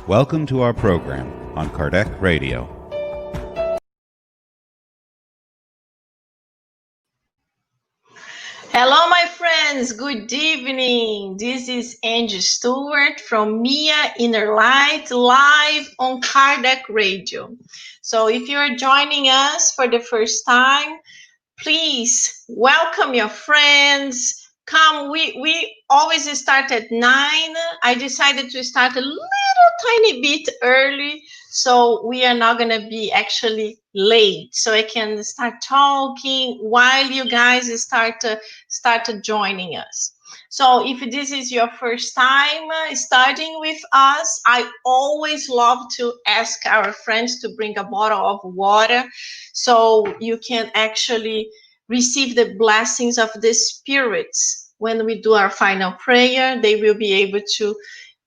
Welcome to our program on Kardec Radio. Hello, my friends. Good evening. This is Angie Stewart from Mia InnerLight live on Kardec Radio. So if you are joining us for the first time, please welcome your friends. Come, we always start at 9. I decided to start a little tiny bit early, so we are not going to be actually late. So I can start talking while you guys start joining us. So if this is your first time starting with us, I always love to ask our friends to bring a bottle of water so you can actually receive the blessings of the spirits. When we do our final prayer, they will be able to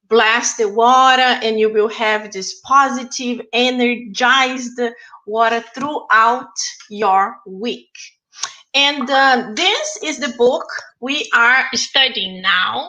bless the water and you will have this positive, energized water throughout your week. And this is the book we are studying now.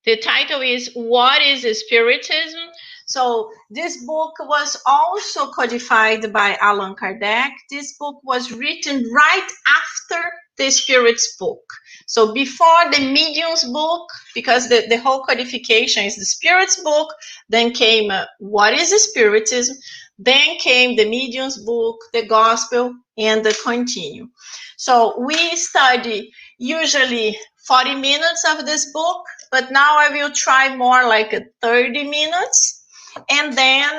The title is What is Spiritism? So this book was also codified by Allan Kardec. This book was written right after the Spirit's book. So before the Medium's book, because the whole codification is the Spirit's book, then came What is Spiritism? Then came the Medium's book, the Gospel, and the Continue. So we study usually 40 minutes of this book, but now I will try more like 30 minutes. And then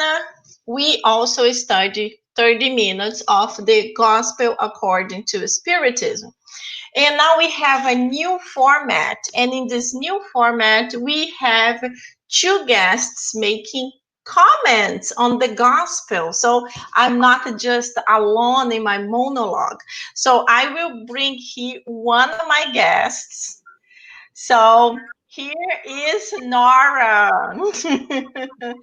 we also study 30 minutes of the Gospel according to Spiritism. And now we have a new format. And in this new format, we have 2 guests making comments on the Gospel. So I'm not just alone in my monologue. So I will bring here one of my guests. So here is Nora.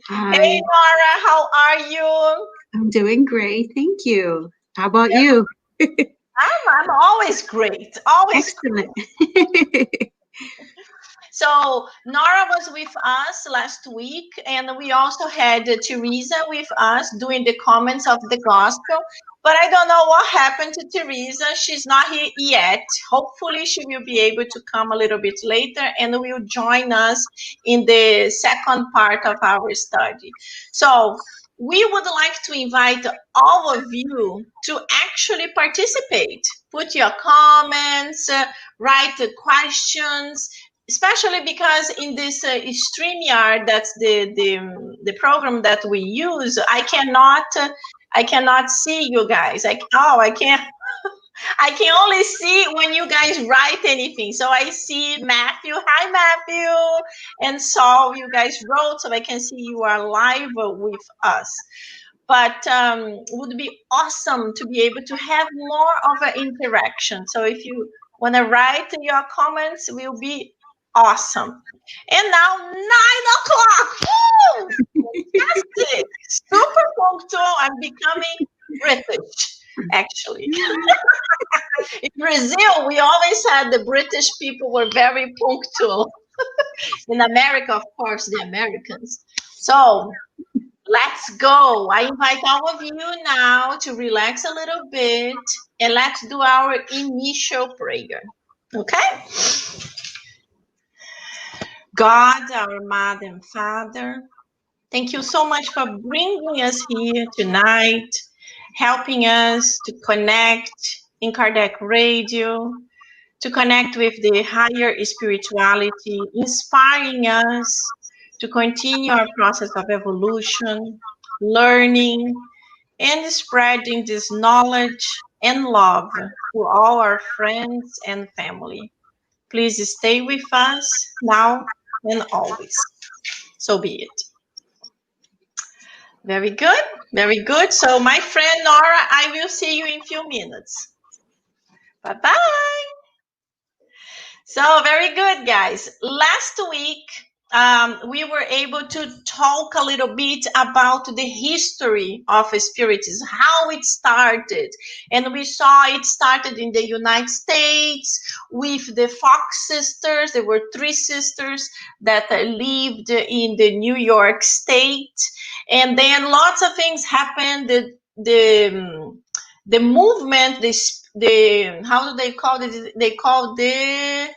Hi. Hey, Nora, how are you? I'm doing great. Thank you. How about you? I'm always great. Always excellent. Great. So Nora was with us last week, and we also had Teresa with us doing the comments of the gospel. But I don't know what happened to Teresa. She's not here yet. Hopefully, she will be able to come a little bit later and will join us in the second part of our study. So we would like to invite all of you to actually participate. Put your comments, write the questions, especially because in this StreamYard, that's the program that we use, I cannot see you guys. I can't. I can only see when you guys write anything. So I see Matthew. Hi, Matthew. And Saul, you guys wrote, so I can see you are live with us. But it would be awesome to be able to have more of an interaction. So if you want to write your comments, will be awesome. And now 9 o'clock. Woo! Fantastic. Super punctual. I'm becoming British. Actually, in Brazil, we always had the British people were very punctual. In America, of course, the Americans. So let's go. I invite all of you now to relax a little bit and let's do our initial prayer. Okay? God, our Mother and Father, thank you so much for bringing us here tonight, helping us to connect in Kardec Radio, to connect with the higher spirituality, inspiring us to continue our process of evolution, learning, and spreading this knowledge and love to all our friends and family. Please stay with us now and always. So be it. Very good. Very good. So my friend Nora, I will see you in a few minutes. Bye-bye. So very good, guys. Last week, we were able to talk a little bit about the history of Spiritism, how it started. And we saw it started in the United States with the Fox sisters. There were 3 sisters that lived in the New York State. And then lots of things happened. The movement, the how do they call it? They call the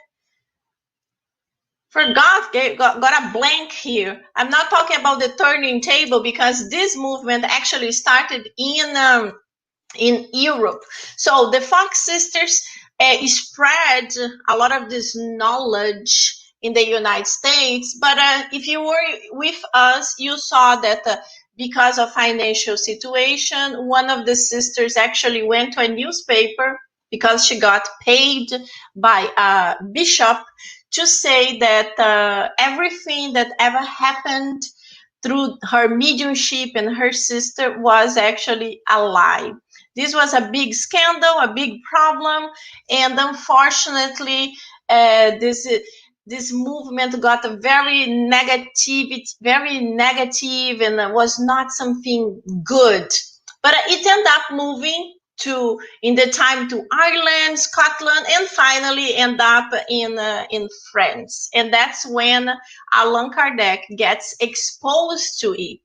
forgot, got a blank here. I'm not talking about the turning table because this movement actually started in Europe. So the Fox sisters spread a lot of this knowledge in the United States. But if you were with us, you saw that because of financial situation, one of the sisters actually went to a newspaper because she got paid by a bishop to say that everything that ever happened through her mediumship and her sister was actually a lie. This was a big scandal, a big problem, and unfortunately, this movement got a very negative, and was not something good. But it ended up moving in the time to Ireland, Scotland, and finally end up in France. And that's when Allan Kardec gets exposed to it.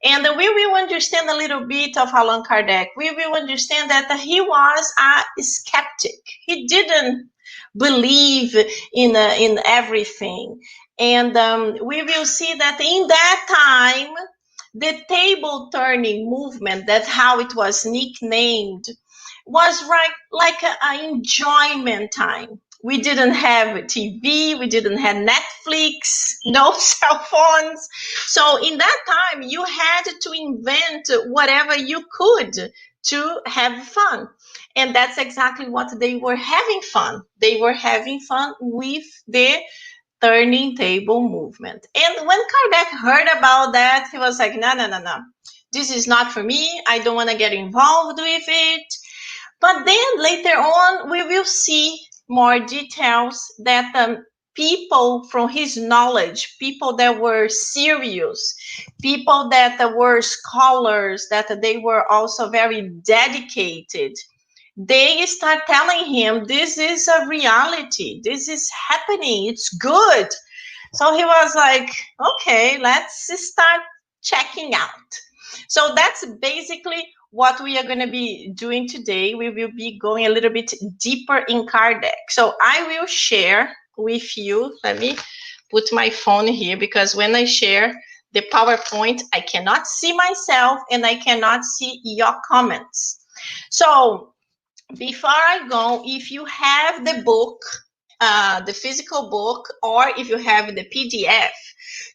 And we will understand a little bit of Allan Kardec. We will understand that he was a skeptic. He didn't believe in everything. And we will see that in that time, the table turning movement, that's how it was nicknamed, was like an enjoyment time. We didn't have TV, we didn't have Netflix, no cell phones. So in that time, you had to invent whatever you could to have fun. And that's exactly what they were having fun. They were having fun with the turning table movement. And when Kardec heard about that, he was like, no. This is not for me. I don't want to get involved with it. But then later on, we will see more details that people from his knowledge, people that were serious, people that were scholars, that they were also very dedicated, they start telling him, this is a reality. This is happening. It's good. So he was like, okay, let's start checking out. So that's basically what we are going to be doing today. We will be going a little bit deeper in Kardec. So I will share with you. Let me put my phone here, because when I share the PowerPoint, I cannot see myself and I cannot see your comments. So before I go, if you have the book, the physical book, or if you have the PDF,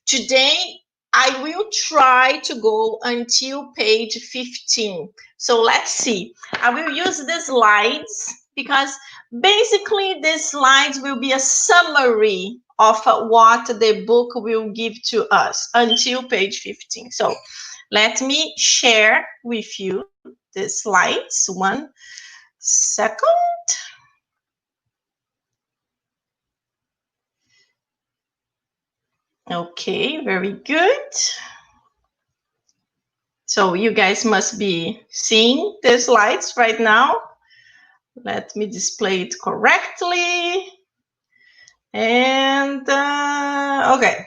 today I will try to go until page 15. So let's see. I will use the slides because basically the slides will be a summary of what the book will give to us until page 15. So let me share with you the slides. 1 second. Okay, very good. So you guys must be seeing the slides right now. Let me display it correctly. And okay,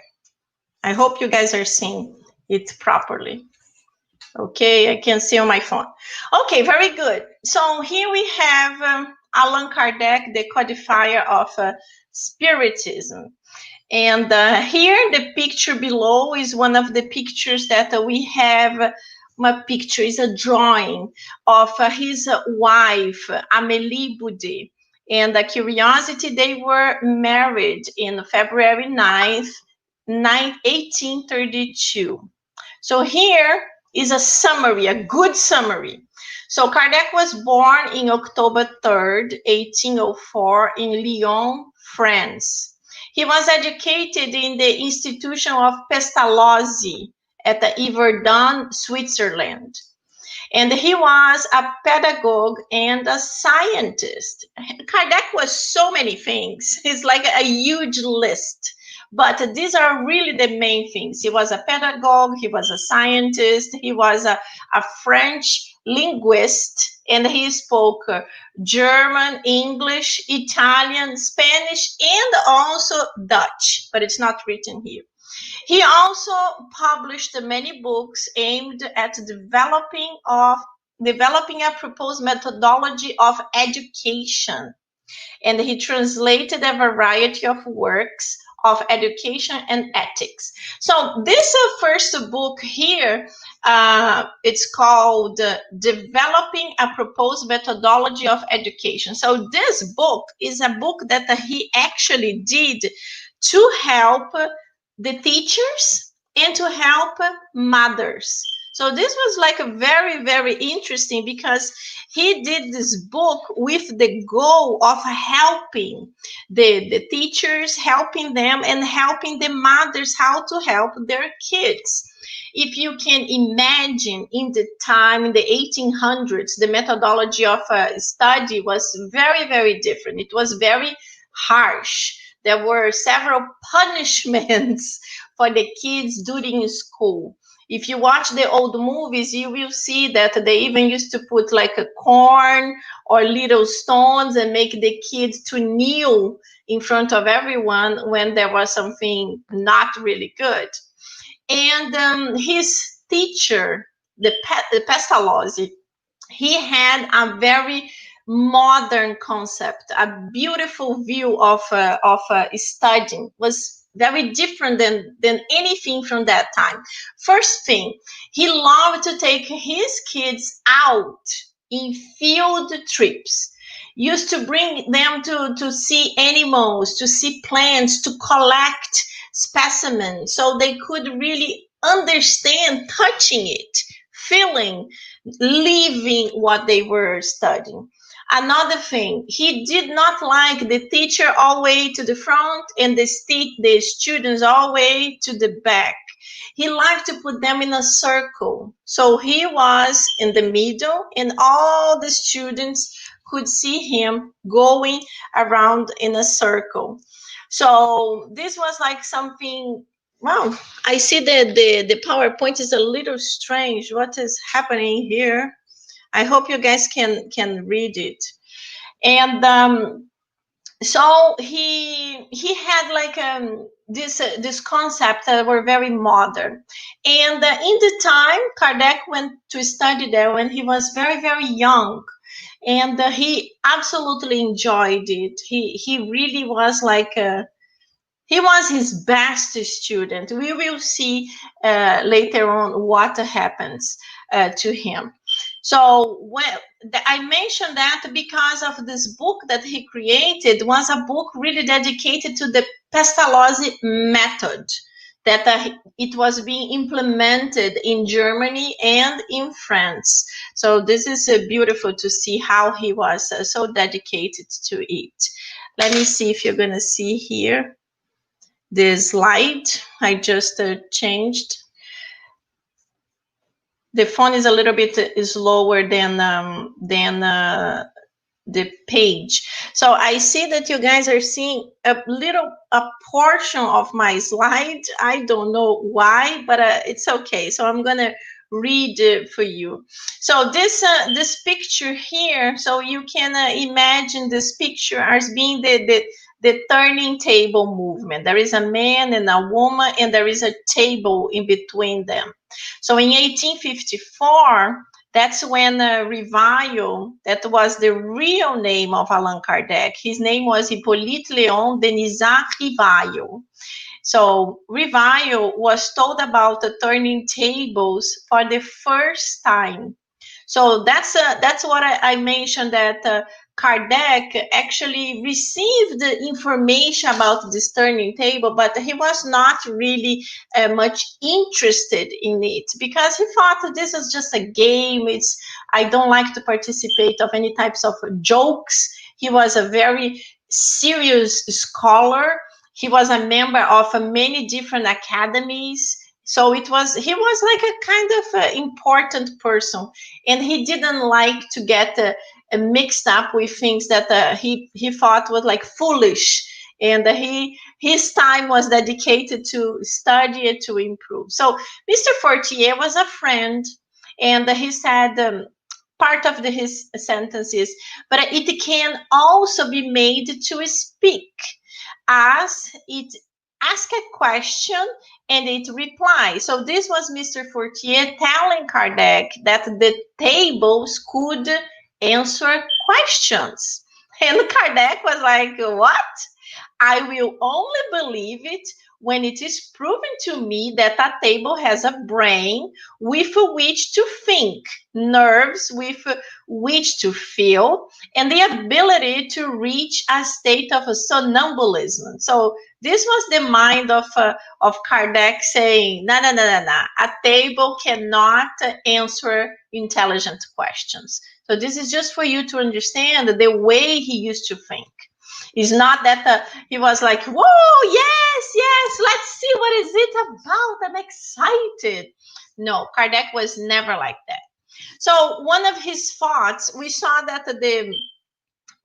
I hope you guys are seeing it properly. Okay, I can see on my phone. Okay, very good. So here we have Allan Kardec, the codifier of Spiritism. And here, the picture below is one of the pictures that we have. My picture is a drawing of his wife, Amélie Boudet. And a curiosity, they were married in February 9th, 1832. So here is a summary, a good summary. So Kardec was born in October 3rd, 1804 in Lyon, France. He was educated in the institution of Pestalozzi at Yverdon, Switzerland. And he was a pedagogue and a scientist. Kardec was so many things. It's like a huge list. But these are really the main things. He was a pedagogue, he was a scientist, he was a French linguist, and he spoke German, English, Italian, Spanish, and also Dutch, but it's not written here. He also published many books aimed at developing a proposed methodology of education, and he translated a variety of works of education and ethics. So this first book here, it's called Developing a Proposed Methodology of Education. So this book is a book that he actually did to help the teachers and to help mothers. So this was like a very, very interesting, because he did this book with the goal of helping the teachers, helping them, and helping the mothers how to help their kids. If you can imagine, in the time, in the 1800s, the methodology of study was very, very different. It was very harsh. There were several punishments for the kids during school. If you watch the old movies, you will see that they even used to put like a corn or little stones and make the kids to kneel in front of everyone when there was something not really good. And his teacher, the Pestalozzi, he had a very modern concept, a beautiful view of studying. Was very different than anything from that time. First thing, he loved to take his kids out in field trips. Used to bring them to see animals, to see plants, to collect specimens, so they could really understand touching it, feeling, living what they were studying. Another thing, he did not like the teacher all the way to the front and the students all the way to the back. He liked to put them in a circle. So he was in the middle, and all the students could see him going around in a circle. So this was like something. Wow, I see that the PowerPoint is a little strange. What is happening here? I hope you guys can read it. And so he had like this concept that were very modern. And in the time, Kardec went to study there when he was very, very young. And he absolutely enjoyed it. He really was like he was his best student. We will see later on what happens to him. So I mentioned that because of this book that he created was a book really dedicated to the Pestalozzi method, that it was being implemented in Germany and in France. So this is beautiful to see how he was so dedicated to it. Let me see if you're going to see here the slide. I just changed. The phone is a little bit slower than the page. So I see that you guys are seeing a portion of my slide. I don't know why, but it's okay. So I'm gonna read for you. So this picture here, so you can imagine this picture as being the turning table movement. There is a man and a woman, and there is a table in between them. So in 1854, that's when Rivaio, that was the real name of Allan Kardec. His name was Hippolyte Léon Denisard Rivaio. So Rivaio was told about the turning tables for the first time. So that's what I mentioned, that Kardec actually received the information about this turning table, but he was not really much interested in it, because he thought that this is just a game. I don't like to participate of any types of jokes. He was a very serious scholar. He was a member of many different academies. So he was like a kind of important person, and he didn't like to get mixed up with things that he thought was like foolish And his time was dedicated to study and to improve. So Mr. Fortier was a friend, and he said part of his sentences, but it can also be made to speak as it asks a question and it replies. So this was Mr. Fortier telling Kardec that the tables could answer questions. And Kardec was like, what? I will only believe it when it is proven to me that a table has a brain with which to think, nerves with which to feel, and the ability to reach a state of somnambulism. So this was the mind of Kardec saying, no, no, no, no, no. A table cannot answer intelligent questions. So this is just for you to understand the way he used to think. It's not that he was like, whoa, yes, let's see what is it about. I'm excited. No, Kardec was never like that. So one of his thoughts, we saw that the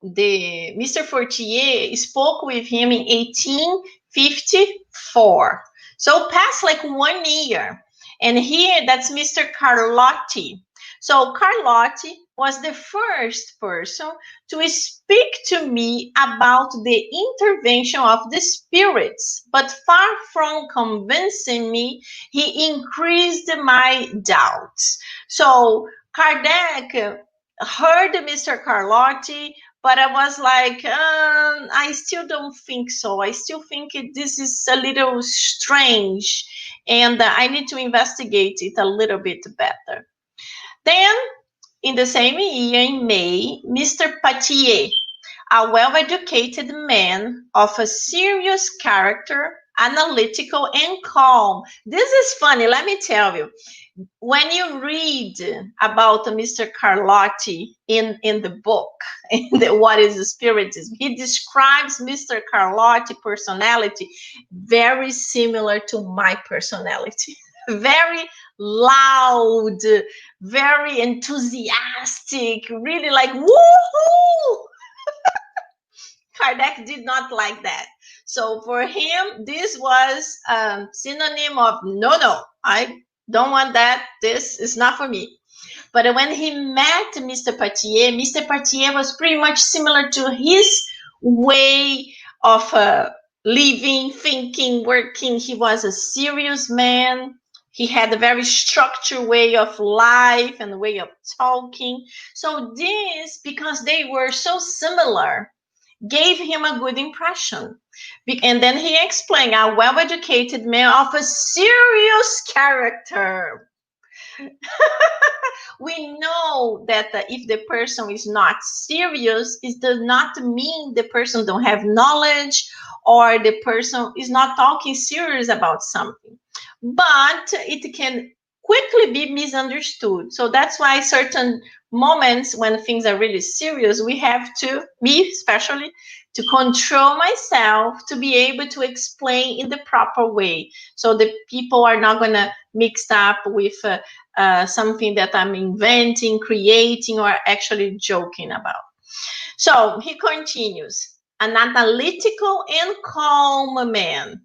Mr. Fortier spoke with him in 1854. So past like 1 year. And here, that's Mr. Carlotti. So Carlotti was the first person to speak to me about the intervention of the spirits. But far from convincing me, he increased my doubts. So Kardec heard Mr. Carlotti, but I was like, I still don't think so. I still think this is a little strange, and I need to investigate it a little bit better. Then, in the same year, in May, Mr. Patier, a well-educated man of a serious character, analytical and calm. This is funny, let me tell you. When you read about Mr. Carlotti in the book, What is Spiritism, he describes Mr. Carlotti personality very similar to my personality. Very loud, very enthusiastic, really like, woohoo! Kardec did not like that. So for him, this was a synonym of, no, I don't want that. This is not for me. But when he met Mr. Patier was pretty much similar to his way of living, thinking, working. He was a serious man. He had a very structured way of life and way of talking. So this, because they were so similar, gave him a good impression. And then he explained, a well-educated man of a serious character. We know that if the person is not serious, it does not mean the person don't have knowledge or the person is not talking serious about something. But it can quickly be misunderstood. So that's why certain moments when things are really serious, we have to, me especially, to control myself to be able to explain in the proper way. So the people are not going to mix up with something that I'm inventing, creating, or actually joking about. So he continues, an analytical and calm man.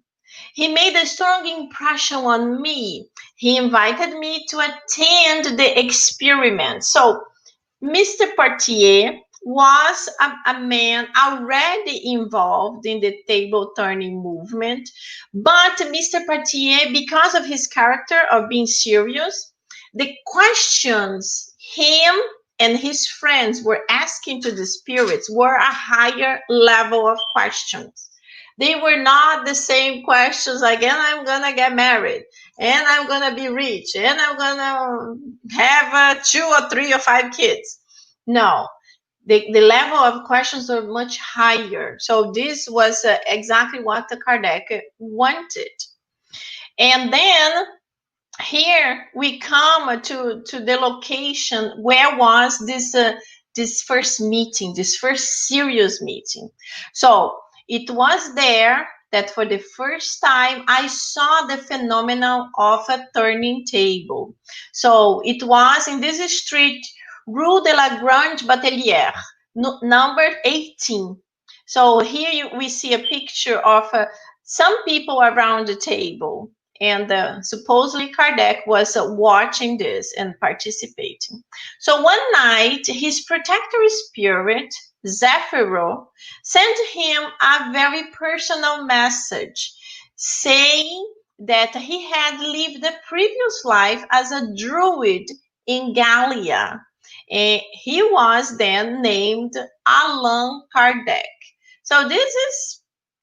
He made a strong impression on me. He invited me to attend the experiment. So Mr. Partier was a man already involved in the table turning movement, but Mr. Partier, because of his character of being serious, the questions him and his friends were asking to the spirits were a higher level of questions. They were not the same questions like, and I'm going to get married, and I'm going to be rich, and I'm going to have 2 or 3 or 5 kids. No, the level of questions are much higher. So this was exactly what the Kardec wanted. And then here we come to the location where was this first meeting, this first serious meeting. So it was there that for the first time I saw the phenomenon of a turning table. So it was in this street, Rue de la Grande Batelière, number 18. So here we see a picture of some people around the table. And supposedly Kardec was watching this and participating. So one night, his protector spirit, Zephyro, sent him a very personal message saying that he had lived a previous life as a druid in Gallia. He was then named Allan Kardec. So this is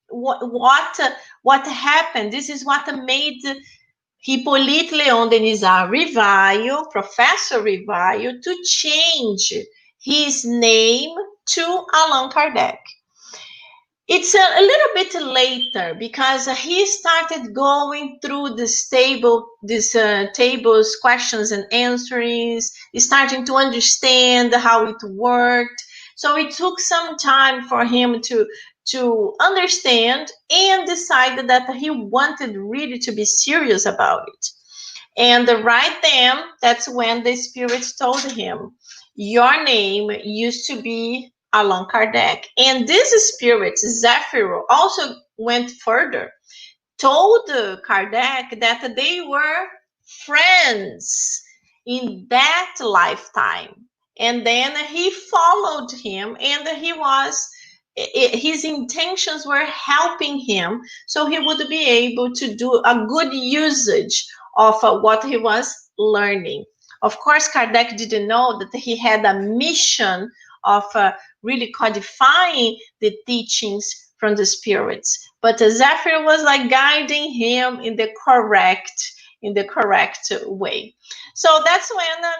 what happened. This is what made Hippolyte Leon Denis Rivaio, Professor Rivaio, to change his name to Allan Kardec. It's a little bit later because he started going through this tables, questions and answers, starting to understand how it worked. So it took some time for him to understand and decided that he wanted really to be serious about it. And right then, that's when the spirits told him, your name used to be Allan Kardec. And this spirit, Zephyro, also went further, told Kardec that they were friends in that lifetime. And then he followed him, and his intentions were helping him so he would be able to do a good usage of what he was learning. Of course, Kardec didn't know that he had a mission of really codifying the teachings from the spirits, but Zephyr was like guiding him in the correct way. So that's when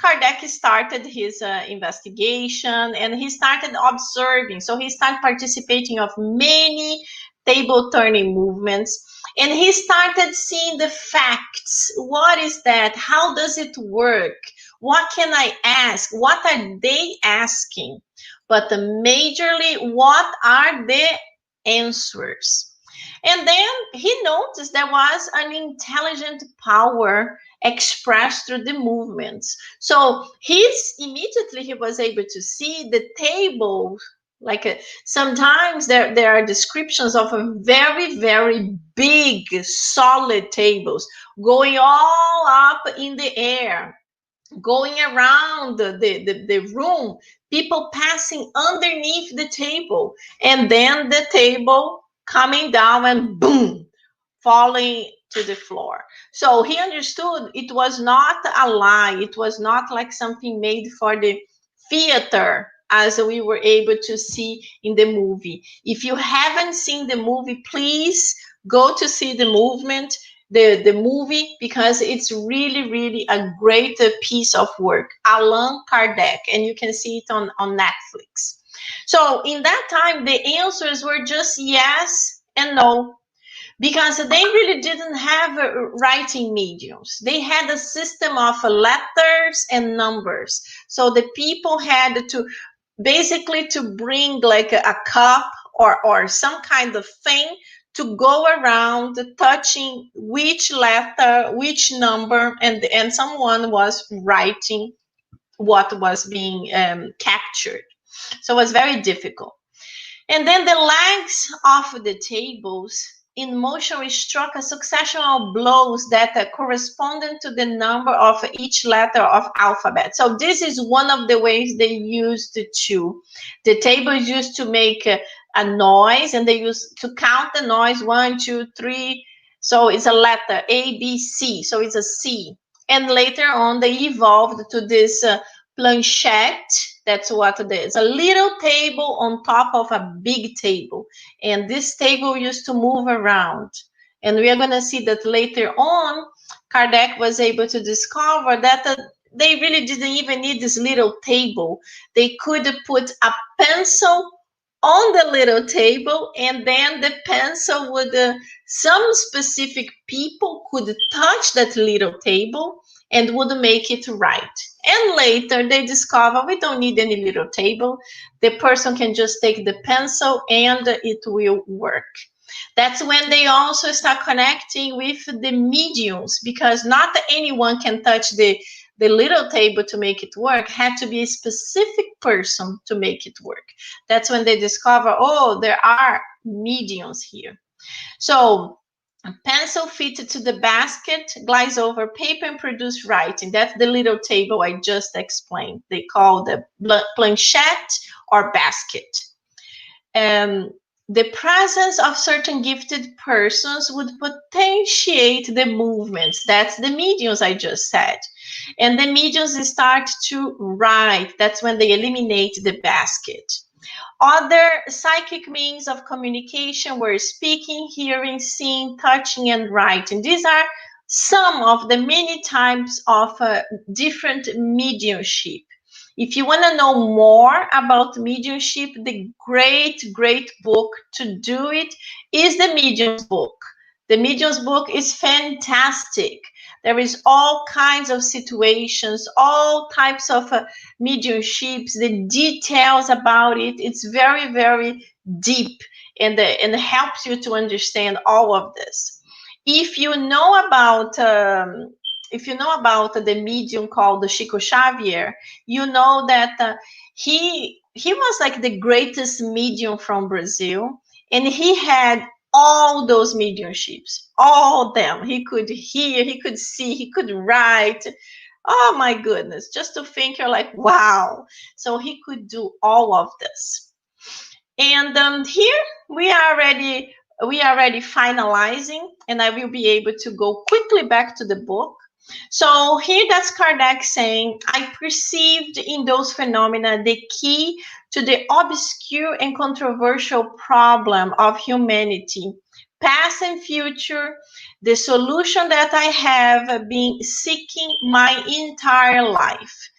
Kardec started his investigation, and he started observing. So he started participating of many table turning movements, and he started seeing the facts. What is that? How does it work? What can I ask? What are they asking? But majorly, what are the answers? And then he noticed there was an intelligent power expressed through the movements. So immediately he was able to see the table. Like sometimes there are descriptions of a very, very big, solid tables going all up in the air, going around the room, people passing underneath the table, and then the table coming down and boom, falling to the floor. So he understood it was not a lie. It was not like something made for the theater, as we were able to see in the movie. If you haven't seen the movie, please go to see the movie, because it's really, really a great piece of work. Allan Kardec, and you can see it on Netflix. So in that time, the answers were just yes and no, because they really didn't have writing mediums. They had a system of letters and numbers. So the people had to basically to bring like a cup or some kind of thing to go around touching which letter, which number, and someone was writing what was being captured. So it was very difficult. And then the legs of the tables in motion struck a succession of blows that corresponded to the number of each letter of alphabet. So this is one of the ways they used to. The table is used to make a noise, and they used to count the noise 1, 2, 3. So it's a letter A, B, C. So it's a C. And later on, they evolved to this planchette. That's what it is. A little table on top of a big table. And this table used to move around. And we are going to see that later on, Kardec was able to discover that they really didn't even need this little table. They could put a pencil on the little table, and then the pencil would, some specific people could touch that little table and would make it right. And later they discover we don't need any little table. The person can just take the pencil and it will work. That's when they also start connecting with the mediums, because not anyone can touch the the little table to make it work had to be a specific person to make it work. That's when they discover, oh, there are mediums here. So a pencil fitted to the basket, glides over paper and produce writing. That's the little table I just explained. They call the planchette or basket. The presence of certain gifted persons would potentiate the movements. That's the mediums I just said. And the mediums start to write. That's when they eliminate the basket. Other psychic means of communication were speaking, hearing, seeing, touching, and writing. These are some of the many types of different mediumship. If you want to know more about mediumship, the great book to do it is the Medium's book. The Medium's book is fantastic. There is all kinds of situations, all types of mediumships, the details about it. It's very, very deep and helps you to understand all of this. If you know about the medium called Chico Xavier, you know that he was like the greatest medium from Brazil, and he had all those mediumships, all of them. He could hear, he could see, he could write. Oh my goodness, just to think, you're like, wow. So he could do all of this. And here we are already finalizing, and I will be able to go quickly back to the book. So here that's Kardec saying, I perceived in those phenomena the key to the obscure and controversial problem of humanity, past and future, the solution that I have been seeking my entire life.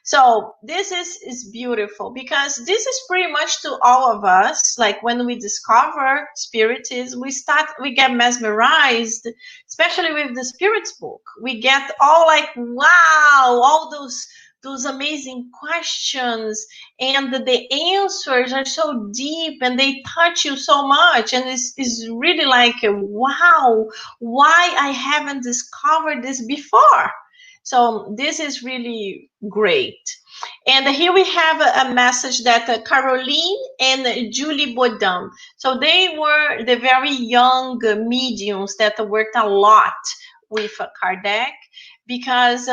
So this is beautiful, because this is pretty much to all of us. Like when we discover Spiritism, we get mesmerized, especially with the Spirit's book. We get all like, wow, all those amazing questions, and the answers are so deep and they touch you so much, and it's really like, wow, why I haven't discovered this before. So this is really great. And here we have a message that Caroline and Julie Baudin. So they were the very young mediums that worked a lot with Kardec, because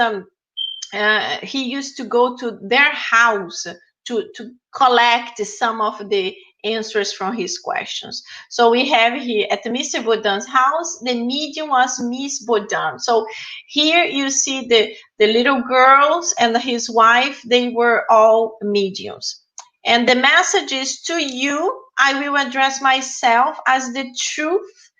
he used to go to their house to collect some of the answers from his questions. So we have here at Mr. Baudin's house, the medium was Miss Baudin. So here you see the little girls and his wife, they were all mediums. And the message is, to you, I will address myself as the truth.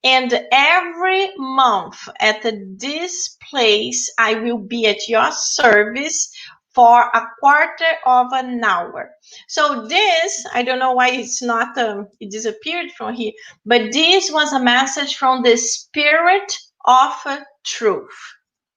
And every month at this place, I will be at your service for a quarter of an hour. So this, I don't know why it's not, it disappeared from here, but this was a message from the Spirit of Truth.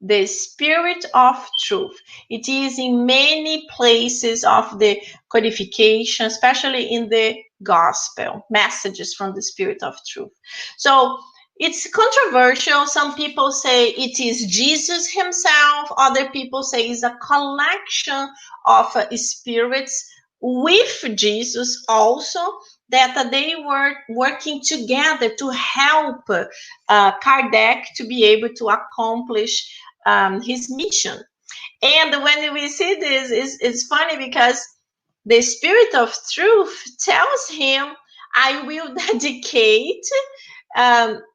The Spirit of Truth. It is in many places of the codification, especially in the Gospel, messages from the Spirit of Truth. So it's controversial. Some people say it is Jesus himself. Other people say it's a collection of spirits with Jesus also, that they were working together to help Kardec to be able to accomplish his mission. And when we see this, it's funny, because the Spirit of Truth tells him, I will dedicate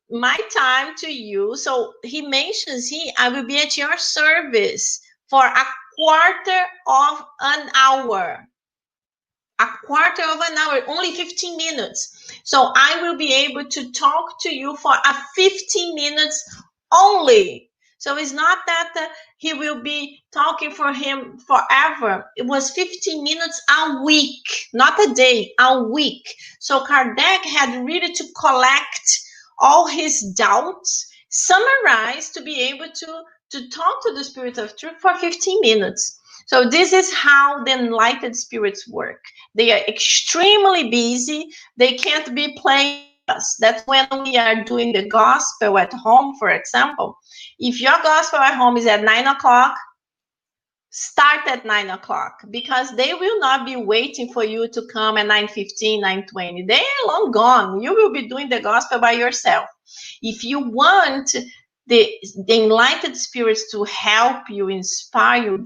my time to you. So he mentions here, I will be at your service for a quarter of an hour. A quarter of an hour, only 15 minutes. So I will be able to talk to you for 15 minutes only. So it's not that he will be talking for him forever. It was 15 minutes a week, not a day, a week. So Kardec had really to collect all his doubts, summarize, to be able to talk to the Spirit of Truth for 15 minutes. So this is how the enlightened spirits work. They are extremely busy. They can't be playing us. That's when we are doing the gospel at home, for example. If your gospel at home is at 9 o'clock, start at 9 o'clock, because they will not be waiting for you to come at 9:15, 9:20. They are long gone. You will be doing the gospel by yourself. If you want the enlightened spirits to help you, inspire you,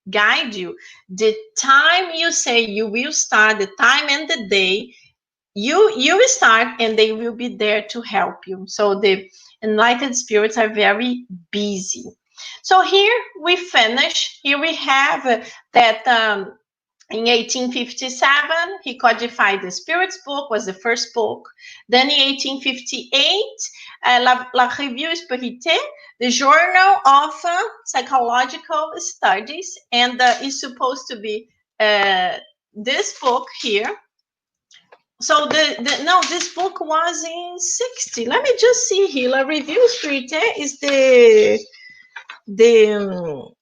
guide you, the time you say you will start, the time and the day, you will start, and they will be there to help you. So the enlightened spirits are very busy. So here we finish. Here we have that in 1857, he codified the Spirits book, was the first book. Then in 1858, La Revue Spirité, the Journal of Psychological Studies, and is supposed to be this book here. So no, this book was in 60. Let me just see here. La Revue Spirité is the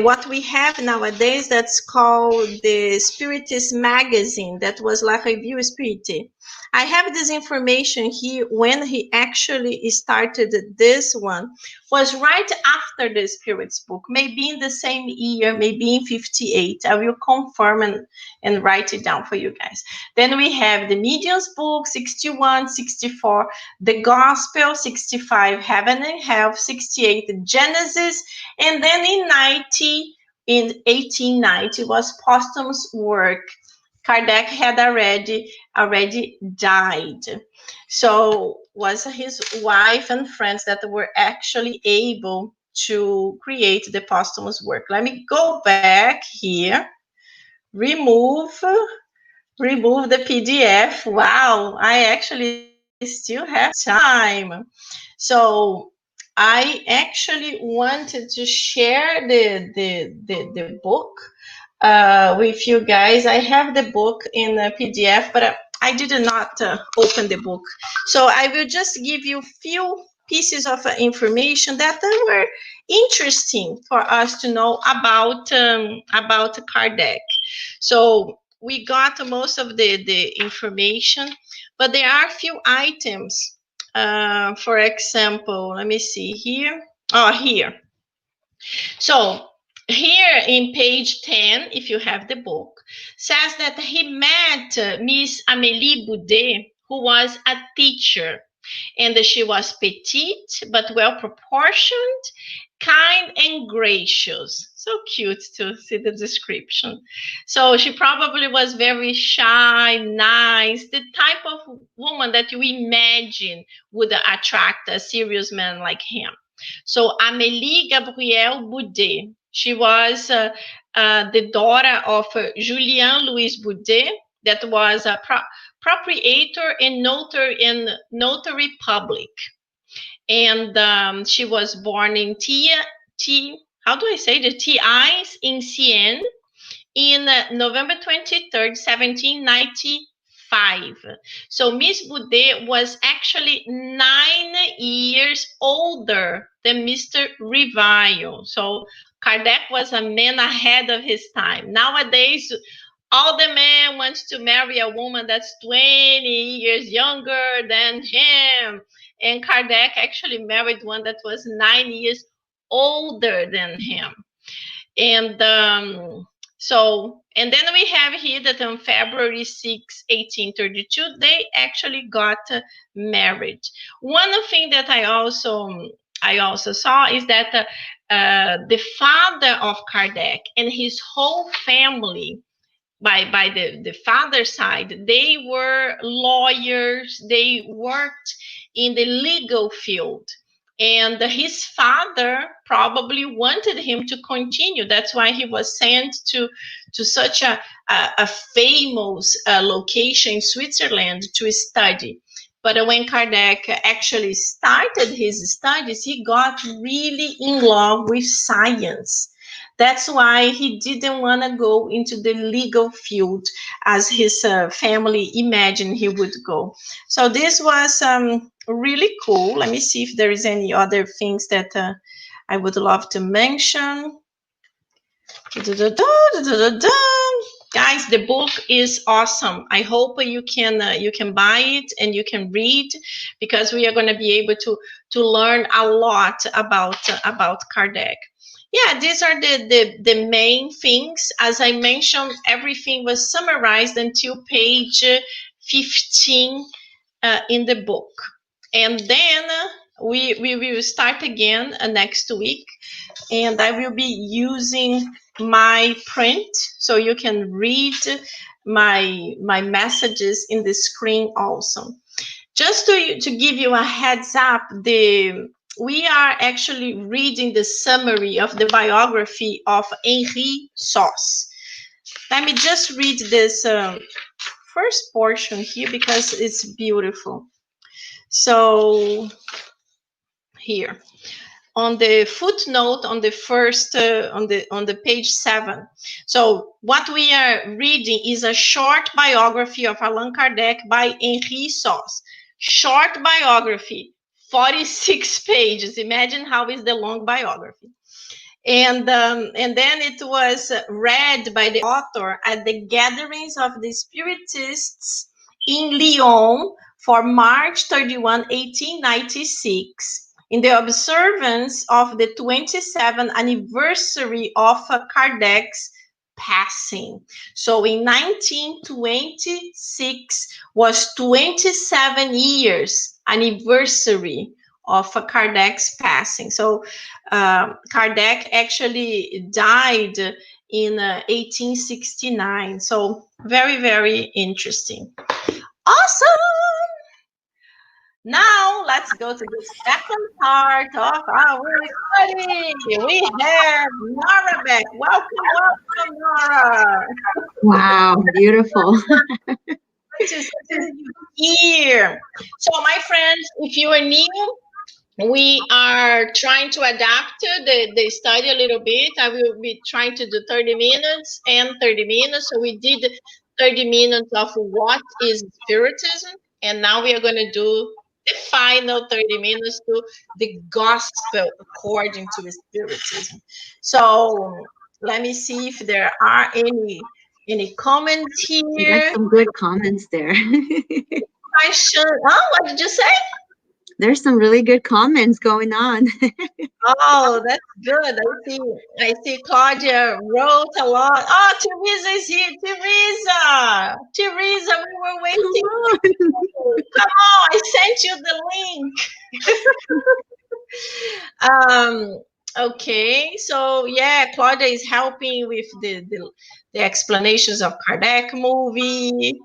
what we have nowadays, that's called the Spiritism magazine. That was La Revue Spirité. I have this information here. When he actually started this one was right after the Spirits book, maybe in the same year, maybe in 58. I will confirm and write it down for you guys. Then we have the Mediums book, 61, 64, the Gospel, 65, Heaven and Hell, 68, the Genesis, and then in 1890 was posthumous work. Kardec had already died. So was his wife and friends that were actually able to create the posthumous work. Let me go back here, remove the PDF. Wow, I actually still have time. So I actually wanted to share the book with you guys. I have the book in a PDF, but I did not open the book. So I will just give you a few pieces of information that were interesting for us to know about Kardec. So we got most of the information, but there are a few items. For example, let me see here. Oh, here. So here in page 10, if you have the book, says that he met Miss Amélie Boudet, who was a teacher, and she was petite but well proportioned, kind and gracious. So cute to see the description. So she probably was very shy, nice, the type of woman that you imagine would attract a serious man like him. So Amélie Gabrielle Boudet, she was the daughter of Julien Louis Boudet, that was a proprietor and notary public. And she was born in how do I say the Thiais in Sienne in November 23rd, 1795. So Miss Boudet was actually 9 years older than Mr. Rivail. So Kardec was a man ahead of his time. Nowadays, all the men wants to marry a woman that's 20 years younger than him. And Kardec actually married one that was 9 years older than him. And and then we have here that on February 6, 1832, they actually got married. One thing that I also saw is that the father of Kardec and his whole family, by the father's side, they were lawyers. They worked in the legal field. And his father probably wanted him to continue. That's why he was sent to such a famous location in Switzerland to study. But when Kardec actually started his studies, he got really in love with science. That's why he didn't want to go into the legal field as his family imagined he would go. So this was really cool. Let me see if there is any other things that I would love to mention. Guys, the book is awesome. I hope you can buy it and you can read, because we are going to be able to learn a lot about Kardec. Yeah, these are the main things. As I mentioned, everything was summarized until page 15 in the book. And then we will start again next week, and I will be using my print, so you can read my messages in the screen also. Just to give you a heads up, we are actually reading the summary of the biography of Henri Sauce. Let me just read this first portion here, because it's beautiful. So here, on the footnote on the first on the page 7. So what we are reading is a short biography of Allan Kardec by Henri Sauce. Short biography, 46 pages. Imagine how is the long biography. And then it was read by the author at the gatherings of the Spiritists in Lyon for March 31, 1896, in the observance of the 27th anniversary of Kardec's passing. So in 1926 was 27 years anniversary of Kardec's passing. So Kardec actually died in 1869. So very, very interesting. Awesome! Now let's go to the second part of our study. We have Nora back. Welcome, Nora. Wow, beautiful. Good to see you here. So, my friends, if you are new, we are trying to adapt the study a little bit. I will be trying to do 30 minutes and 30 minutes. So we did 30 minutes of what is Spiritism, and now we are going to do the final 30 minutes to the gospel according to the Spiritism. So let me see if there are any comments You here. got some good comments there. Question. Oh, what did you say? There's some really good comments going on. Oh, that's good. I see Claudia wrote a lot. Oh, Teresa is here. Teresa, we were waiting for you. Come on, I sent you the link. Okay, so yeah, Claudia is helping with the explanations of Kardec movie.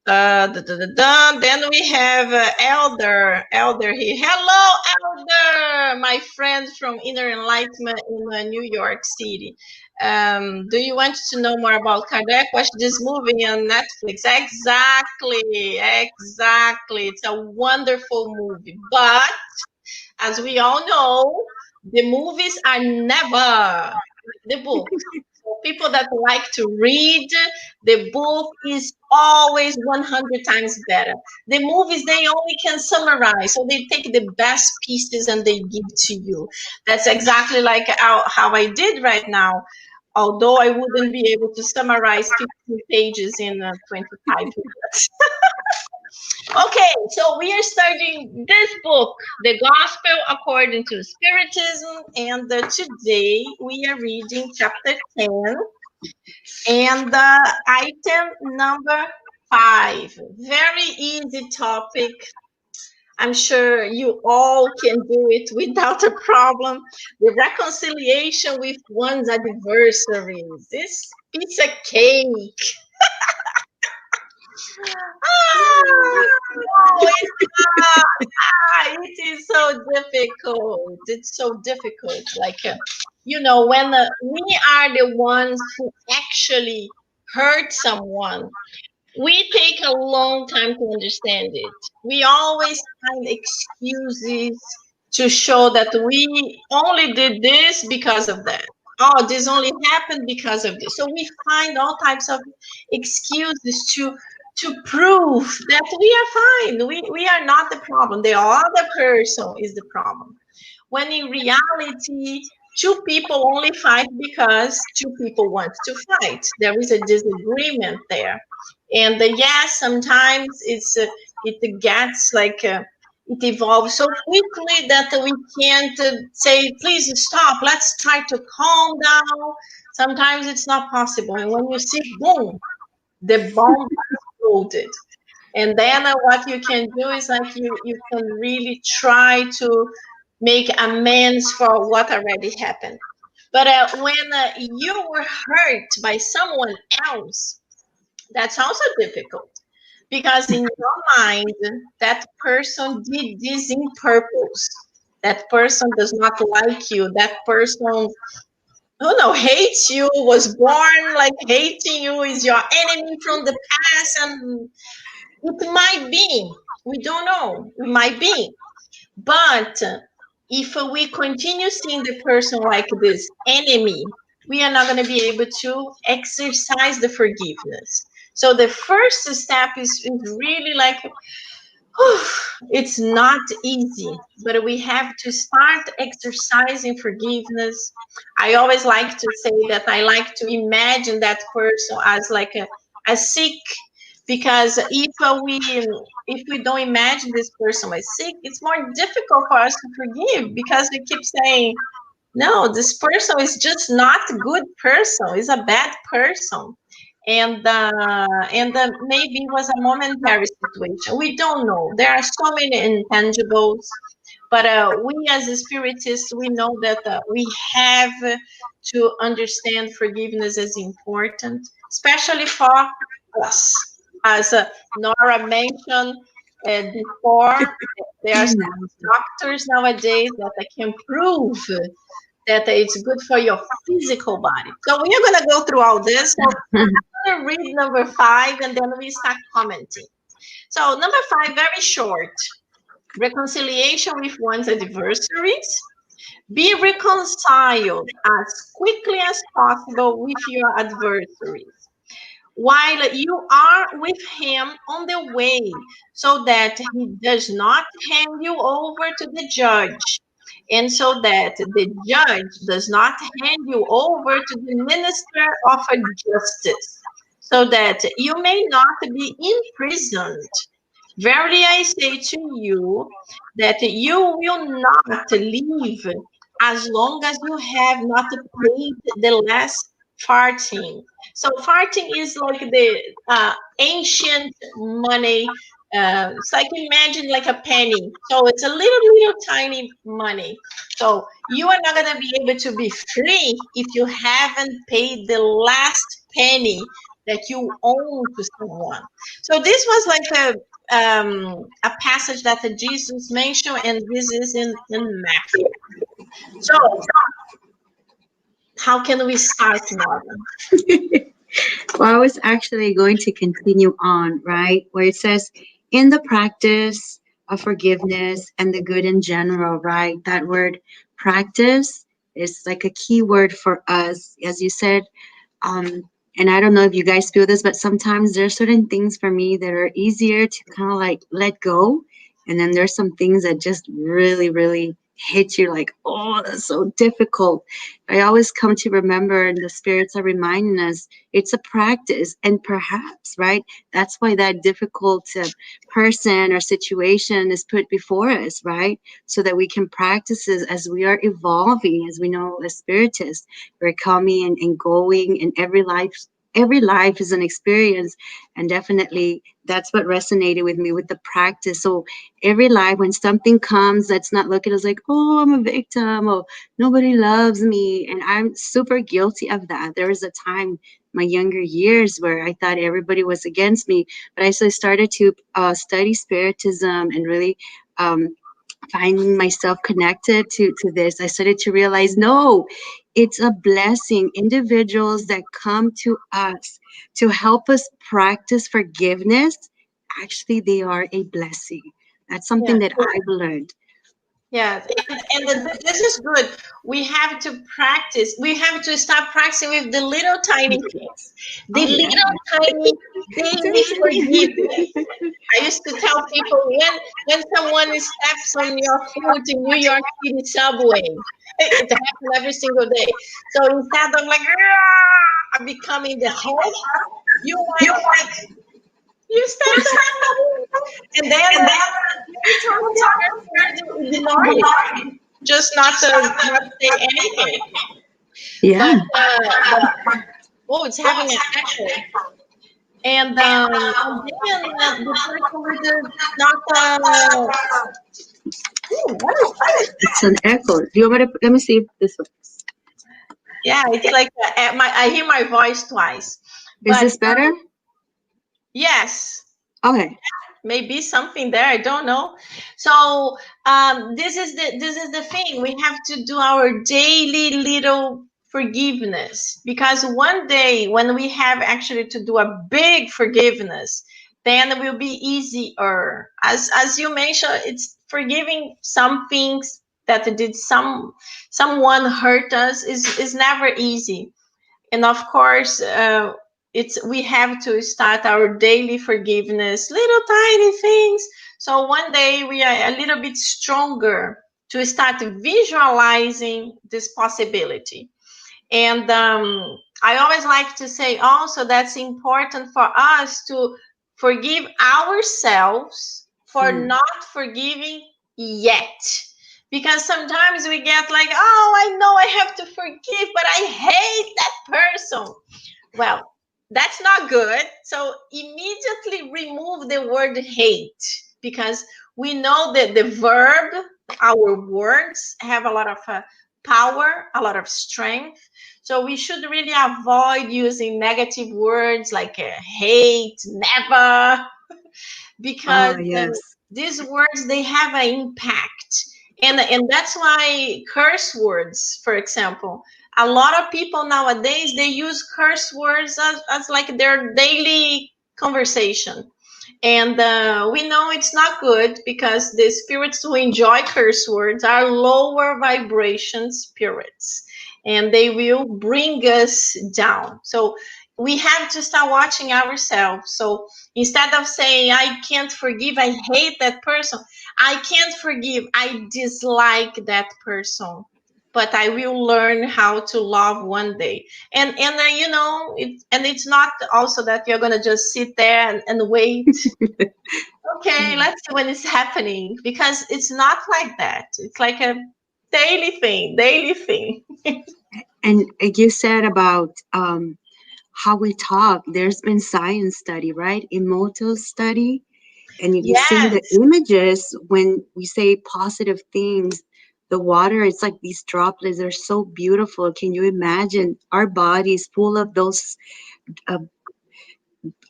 Then we have Elder here. Hello, Elder, my friend from Inner Enlightenment in New York City. Do you want to know more about Kardec? Watch this movie on Netflix. Exactly. It's a wonderful movie. But as we all know, the movies are never the books. People that like to read, the book is always 100 times better. The movies, they only can summarize, so they take the best pieces and they give to you. That's exactly like how I did right now, although I wouldn't be able to summarize 15 pages in 25 minutes. Okay, so we are studying this book, The Gospel According to Spiritism, and today we are reading chapter 10 and item number 5. Very easy topic. I'm sure you all can do it without a problem. The reconciliation with one's adversaries. This piece of cake. It is so difficult. It's so difficult. Like, when we are the ones who actually hurt someone, we take a long time to understand it. We always find excuses to show that we only did this because of that. Oh, this only happened because of this. So we find all types of excuses to prove that we are fine. We are not the problem. The other person is the problem. When in reality, two people only fight because two people want to fight. There is a disagreement there. And yes, sometimes it gets like it evolves so quickly that we can't say, please stop, let's try to calm down. Sometimes it's not possible. And when you see, boom, the bomb exploded. And then what you can do is like you can really try to make amends for what already happened. But when you were hurt by someone else, that's also difficult because in your mind, that person did this in purpose. That person does not like you. That person, who know, hates you, was born like hating you, is your enemy from the past, and it might be. We don't know. It might be. But if we continue seeing the person like this enemy, we are not going to be able to exercise the forgiveness. So the first step is really like, it's not easy, but we have to start exercising forgiveness. I always like to say that I like to imagine that person as like a sick, because if we don't imagine this person as sick, it's more difficult for us to forgive because we keep saying, no, this person is just not a good person, is a bad person. And maybe it was a momentary situation. We don't know. There are so many intangibles, but we as spiritists, we know that we have to understand forgiveness is important, especially for us. As Nora mentioned before, there are some doctors nowadays that can prove that it's good for your physical body. So we are going to go through all this. So I'm going to read number 5 and then we start commenting. So number 5, very short. Reconciliation with one's adversaries. Be reconciled as quickly as possible with your adversaries while you are with him on the way, so that he does not hand you over to the judge, and so that the judge does not hand you over to the minister of justice, so that you may not be imprisoned. Verily I say to you that you will not leave as long as you have not paid the last farthing. So farthing is like the ancient money. It's like, imagine like a penny. So it's a little tiny money. So you are not going to be able to be free if you haven't paid the last penny that you own to someone. So this was like a passage that Jesus mentioned, and this is in Matthew. So how can we start, Marvin? Well, I was actually going to continue on, right? Where it says, in the practice of forgiveness and the good in general, right? That word practice is like a key word for us. As you said, and I don't know if you guys feel this, but sometimes there's certain things for me that are easier to kind of like let go. And then there's some things that just really, really hit you like, oh, that's so difficult. I always come to remember, and the spirits are reminding us, it's a practice. And perhaps, right, that's why that difficult person or situation is put before us, right? So that we can practice it as we are evolving, as we know as spiritists. We're coming and going, and every life is an experience. And definitely that's what resonated with me with the practice. So every life, when something comes that's not looking as like, oh, I'm a victim, or nobody loves me, and I'm super guilty of that. There was a time, my younger years, where I thought everybody was against me, but I started to study spiritism and really finding myself connected to this. I started to realize, no, it's a blessing. Individuals that come to us to help us practice forgiveness, actually, they are a blessing. That's Yeah. something that I've learned. Yes, this is good. We have to practice. We have to start practicing with the little tiny things, the Oh yeah. little tiny daily forgiveness. I used to tell people when someone steps on your foot in New York City subway, it happens every single day. So instead of like becoming the host, you like you start talking, and then every time this person ignore you, just not say anything. Yeah. But oh, it's having an echo. And then the person with the not what is that? It's an echo. Do you want me to let me see if this works? Yeah, it's like I hear my voice twice. Is But this better? yes, Okay. maybe something there. I don't know. So this is the thing. We have to do our daily little forgiveness, because one day when we have actually to do a big forgiveness, then it will be easier. As you mentioned, it's forgiving some things that did someone hurt us is never easy. And of course, it's we have to start our daily forgiveness, little tiny things. So one day we are a little bit stronger to start visualizing this possibility. And I always like to say also that's important for us to forgive ourselves for Mm. not forgiving yet. Because sometimes we get like, oh, I know I have to forgive, but I hate that person. Well, that's not good. So immediately remove the word hate, because we know that the verb, our words have a lot of power, a lot of strength. So we should really avoid using negative words like hate, never, because Oh yes. these words they have an impact, and that's why curse words, for example, a lot of people nowadays they use curse words as like their daily conversation. And we know it's not good, because the spirits who enjoy curse words are lower vibration spirits, and they will bring us down. So we have to start watching ourselves. So instead of saying, I can't forgive, I hate that person, I can't forgive, I dislike that person, but I will learn how to love one day. And it's not also that you're gonna just sit there and wait. Okay, Mm. let's see when it's happening, because it's not like that. It's like a daily thing. And you said about how we talk. There's been science study, right? Emotive study. And if you see the Yes, images when we say positive things, the water, it's like these droplets are so beautiful. Can you imagine our bodies full of those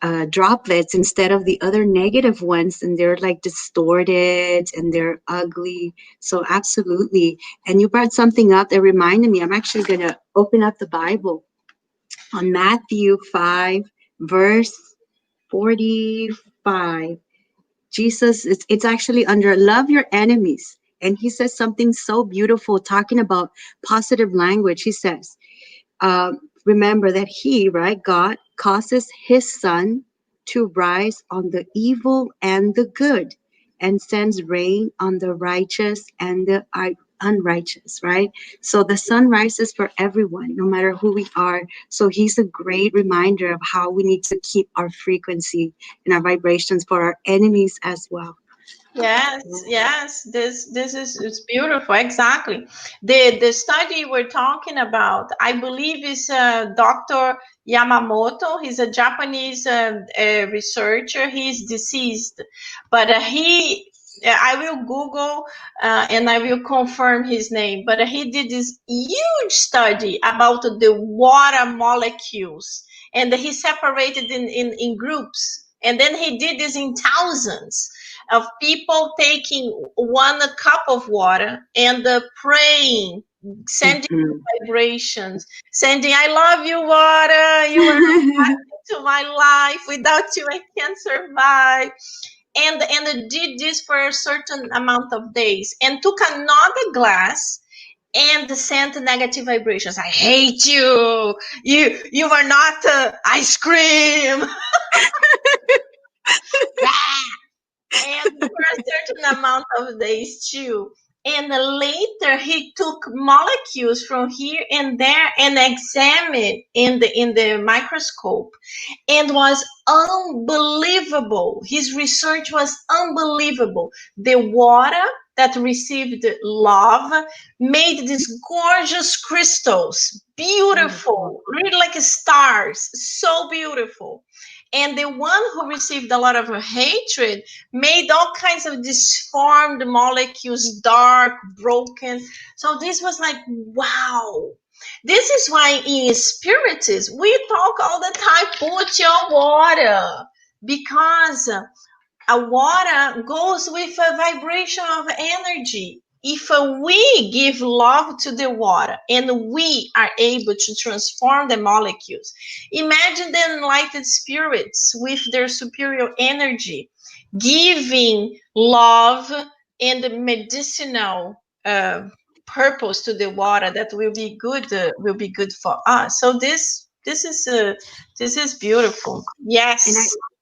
uh, droplets instead of the other negative ones, and they're like distorted and they're ugly. So absolutely. And you brought something up that reminded me. I'm actually going to open up the Bible on Matthew 5 verse 45. Jesus, it's actually under love your enemies, and he says something so beautiful talking about positive language. He says, remember that he, right, God, causes his sun to rise on the evil and the good, and sends rain on the righteous and the unrighteous, right? So the sun rises for everyone, no matter who we are. So he's a great reminder of how we need to keep our frequency and our vibrations for our enemies as well. yes. This is it's beautiful. Exactly. The study we're talking about, I believe, is Dr. Yamamoto. He's a Japanese researcher. He's deceased, but he. I will Google and I will confirm his name. But he did this huge study about the water molecules, and he separated in groups. And then he did this in thousands of people taking 1 cup of water and praying, sending Mhm. vibrations, sending, I love you, water. You are to my life. Without you, I can't survive. and did this for a certain amount of days, and took another glass and sent negative vibrations. I hate you. You are not ice cream. And for a certain amount of days too. And later he took molecules from here and there and examined in the microscope, and was unbelievable. His research was unbelievable. The water that received love made these gorgeous crystals, beautiful, really like stars, so beautiful. And the one who received a lot of hatred made all kinds of disformed molecules, dark, broken. So this was like, wow. This is why in Spiritism, we talk all the time, put your water, because a water goes with a vibration of energy. If we give love to the water and we are able to transform the molecules, imagine the enlightened spirits with their superior energy giving love and medicinal purpose to the water that will be good for us. So this is beautiful. Yes. And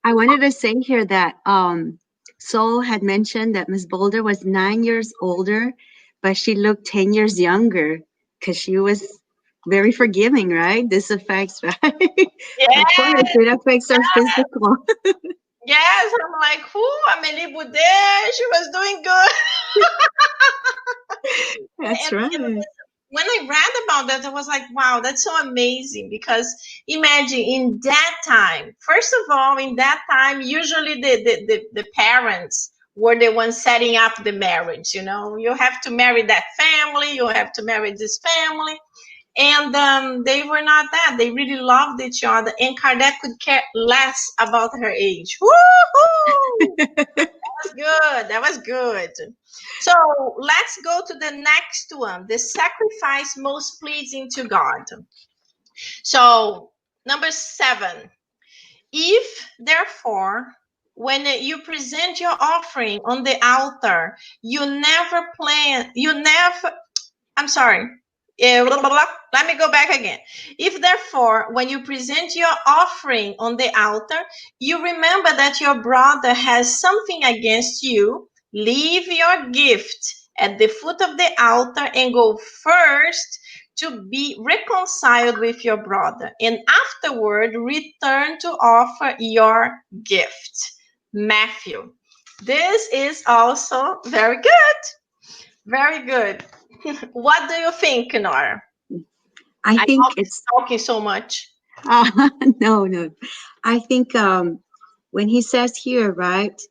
I wanted to say here that Sol had mentioned that Miss Boulder was 9 years older, but she looked 10 years younger because she was very forgiving, right? This affects, right? Yes. Of course, it affects our physical. Yes, I'm like, who? Amélie Boudet, she was doing good. That's right. When I read about that, I was like, wow, that's so amazing. Because imagine in that time, first of all, in that time, usually the parents were the ones setting up the marriage. You know, you have to marry that family, you have to marry this family. And they were not that. They really loved each other. And Kardec could care less about her age. Woo-hoo! That was good. So let's go to the next one. The sacrifice most pleasing to God. So number 7. If, therefore, when you present your offering on the altar, let me go back again. If therefore, when you present your offering on the altar, you remember that your brother has something against you, leave your gift at the foot of the altar and go first to be reconciled with your brother, and afterward return to offer your gift. Matthew. This is also very good. Very good. What do you think, Nora? I think it's talking so much. No. I think when he says here, right,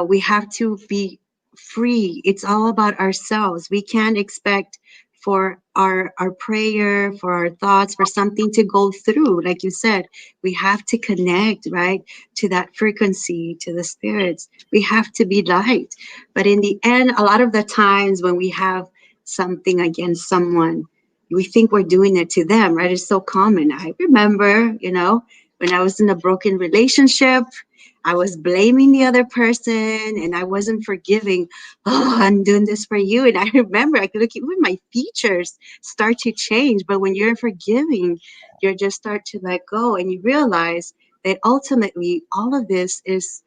we have to be free. It's all about ourselves. We can't expect for our prayer, for our thoughts, for something to go through. Like you said, we have to connect, right, to that frequency, to the spirits. We have to be light. But in the end, a lot of the times when we have something against someone, we think we're doing it to them, right? It's so common. I remember, when I was in a broken relationship, I was blaming the other person and I wasn't forgiving. Oh, I'm doing this for you. And I remember I could look, even my features start to change. But when you're forgiving, you just start to let go and you realize that ultimately all of this is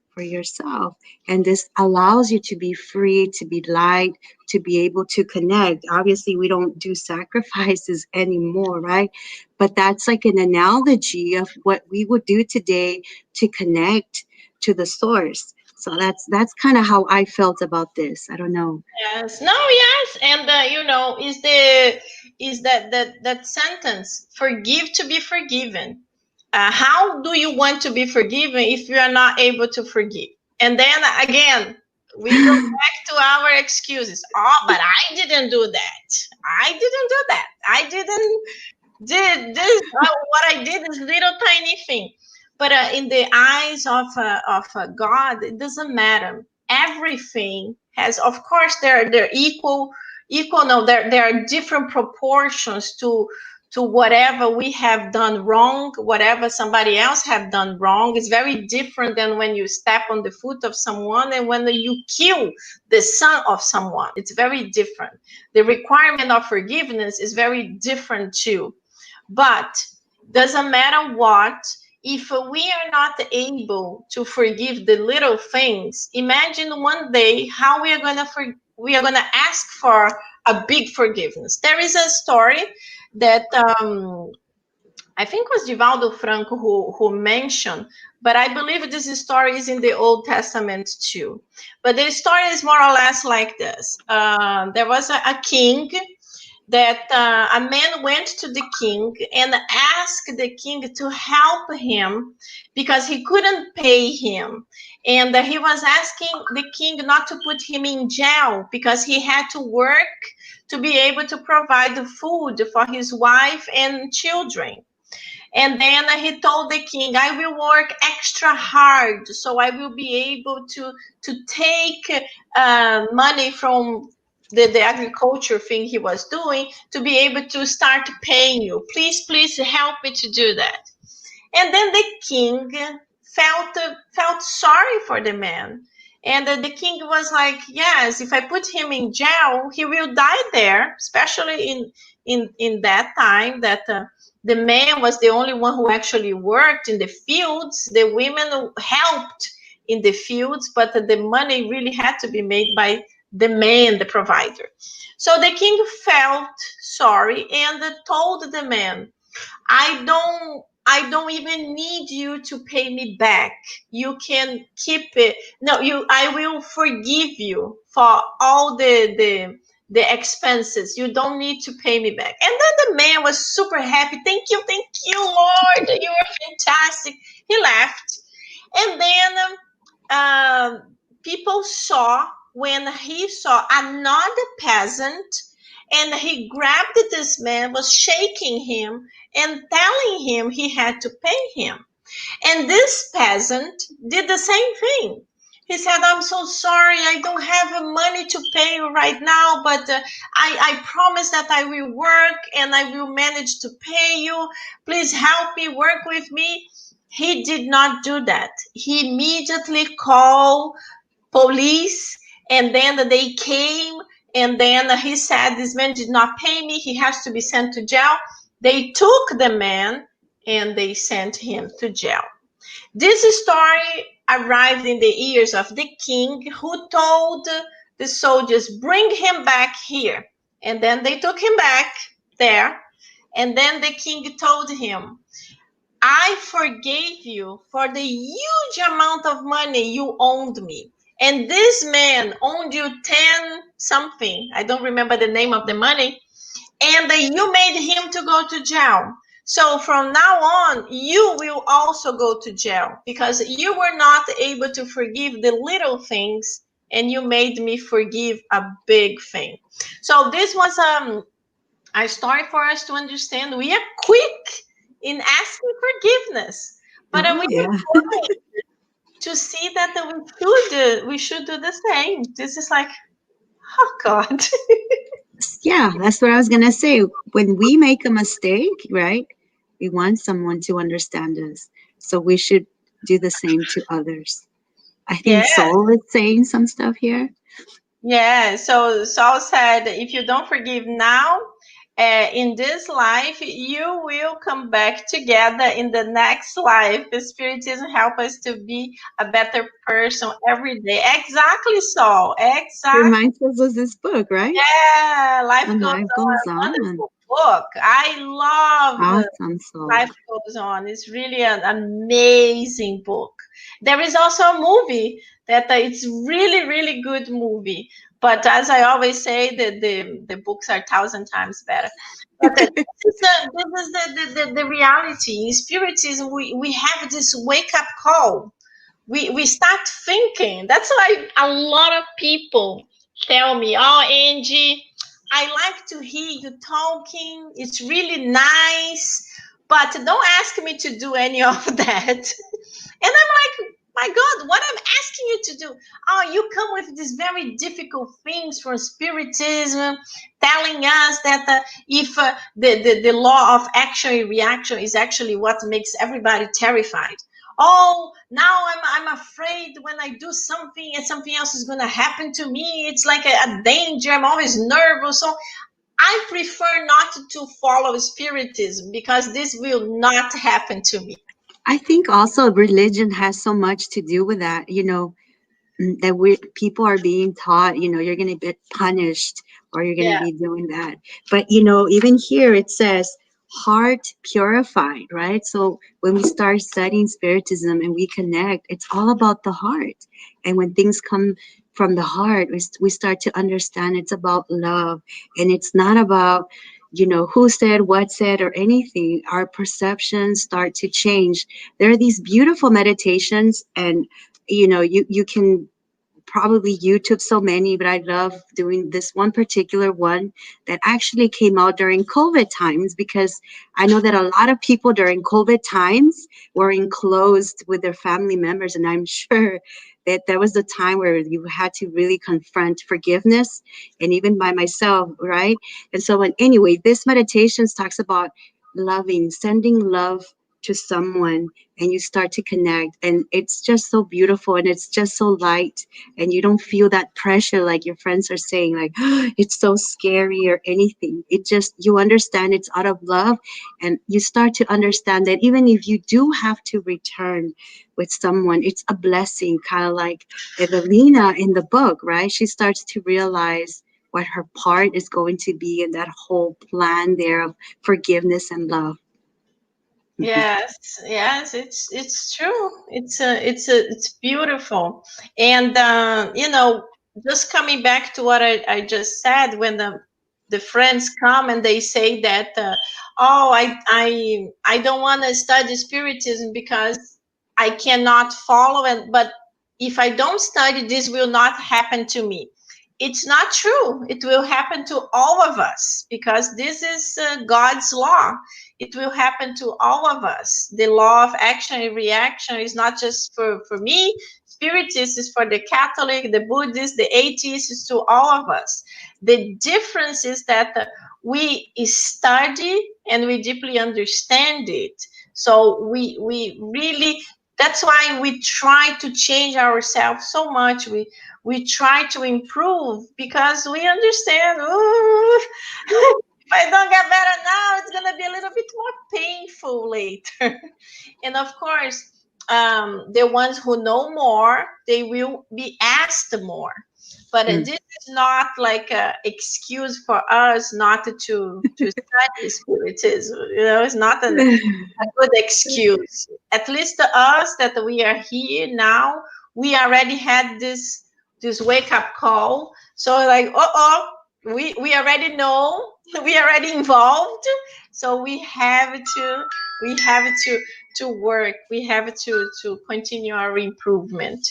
for yourself. And this allows you to be free, to be light, to be able to connect. Obviously, we don't do sacrifices anymore, right? But that's like an analogy of what we would do today to connect to the source. So that's kind of how I felt about this. I don't know. Yes. No, yes. And is that sentence, forgive to be forgiven. How do you want to be forgiven if you are not able to forgive? And then again, we go back to our excuses. Oh, but I didn't do that. I did this. What I did is little tiny thing. But in the eyes of God, it doesn't matter. Everything has, of course, they're equal. No, there are different proportions to to whatever we have done wrong, whatever somebody else have done wrong. It's very different than when you step on the foot of someone and when you kill the son of someone. It's very different. The requirement of forgiveness is very different too. But doesn't matter what, if we are not able to forgive the little things, imagine one day how we are going to ask for a big forgiveness. There is a story that I think it was Divaldo Franco who mentioned, but I believe this story is in the Old Testament too. But the story is more or less like this. There was a king that a man went to the king and asked the king to help him because he couldn't pay him. And he was asking the king not to put him in jail because he had to work to be able to provide the food for his wife and children. And then he told the king, I will work extra hard so I will be able to take money from the agriculture thing he was doing to be able to start paying you. Please help me to do that. And then the king felt sorry for the man. And the king was like, yes, if I put him in jail, he will die there, especially in that time that the man was the only one who actually worked in the fields. The women helped in the fields, but the money really had to be made by the man, the provider. So the king felt sorry and told the man, I don't even need you to pay me back. You can keep it. No, I will forgive you for all the expenses. You don't need to pay me back. And then the man was super happy. Thank you, Lord. You are fantastic. He left. And then people saw, when he saw another peasant, and he grabbed this man, was shaking him and telling him he had to pay him. And this peasant did the same thing. He said, I'm so sorry, I don't have money to pay you right now, but I promise that I will work and I will manage to pay you. Please help me, work with me. He did not do that. He immediately called police, and then they came, and then he said, this man did not pay me, he has to be sent to jail. They took the man and they sent him to jail. This story arrived in the ears of the king, who told the soldiers, bring him back here. And then they took him back there. And then the king told him, I forgave you for the huge amount of money you owed me. And this man owed you 10 something. I don't remember the name of the money. And you made him to go to jail. So from now on, you will also go to jail because you were not able to forgive the little things, and you made me forgive a big thing. So this was a story for us to understand. We are quick in asking forgiveness, but we are quick to see that we should do the same. This is like, oh God. Yeah, that's what I was gonna say. When we make a mistake, right, we want someone to understand us, so we should do the same to others. I think Saul is saying some stuff here. Yeah, so Saul said, if you don't forgive now, in this life, you will come back together in the next life. The Spiritism help us to be a better person every day. Exactly, Saul. Exactly. Reminds us of this book, right? Yeah, Life Goes On. Wonderful book. I love Life Goes On. It's really an amazing book. There is also a movie that it's really, really good movie. But as I always say, the books are 1,000 times better. But this is the reality. In Spiritism, we have this wake-up call. We start thinking. That's why a lot of people tell me, oh, Angie, I like to hear you talking. It's really nice. But don't ask me to do any of that. And I'm like, My God, what I'm asking you to do. Oh, you come with these very difficult things from Spiritism, telling us that if the law of action and reaction is actually what makes everybody terrified. Oh, now I'm afraid when I do something and something else is going to happen to me. It's like a danger. I'm always nervous. So I prefer not to follow Spiritism because this will not happen to me. I think also religion has so much to do with that, that people are being taught, you're going to get punished or you're going to Yeah. be doing that. But, even here it says heart purified, right? So when we start studying Spiritism and we connect, it's all about the heart. And when things come from the heart, we start to understand it's about love. And it's not about, who said, what said, or anything. Our perceptions start to change. There are these beautiful meditations, and you can probably YouTube so many, but I love doing this one particular one that actually came out during COVID times, because I know that a lot of people during COVID times were enclosed with their family members, and I'm sure that there was a time where you had to really confront forgiveness, and even by myself, right? And so, anyway, this meditation talks about loving, sending love to someone, and you start to connect, and it's just so beautiful, and it's just so light, and you don't feel that pressure like your friends are saying, like, "Oh, it's so scary," or anything. It just, you understand it's out of love, and you start to understand that even if you do have to return with someone, it's a blessing, kind of like Evelina in the book, right? She starts to realize what her part is going to be in that whole plan there of forgiveness and love. Yes, yes, it's true. It's beautiful, and just coming back to what I just said, when the friends come and they say that, oh, I don't want to study Spiritism because I cannot follow, and but if I don't study, this will not happen to me. It's not true. It will happen to all of us because this is God's law. It will happen to all of us. The law of action and reaction is not just for me. Spiritist is for the Catholic, the Buddhist, the atheist, is to all of us. The difference is that we study and we deeply understand it. So we really, that's why we try to change ourselves so much. We try to improve because we understand, ooh, if I don't get better now, it's going to be a little bit more painful later. And of course, the ones who know more, they will be asked more. But this is not like an excuse for us not to study Spiritism. It's not a good excuse. At least to us that we are here now, we already had this wake up call. So like, we already know, we already involved. So we have to work. We have to continue our improvement.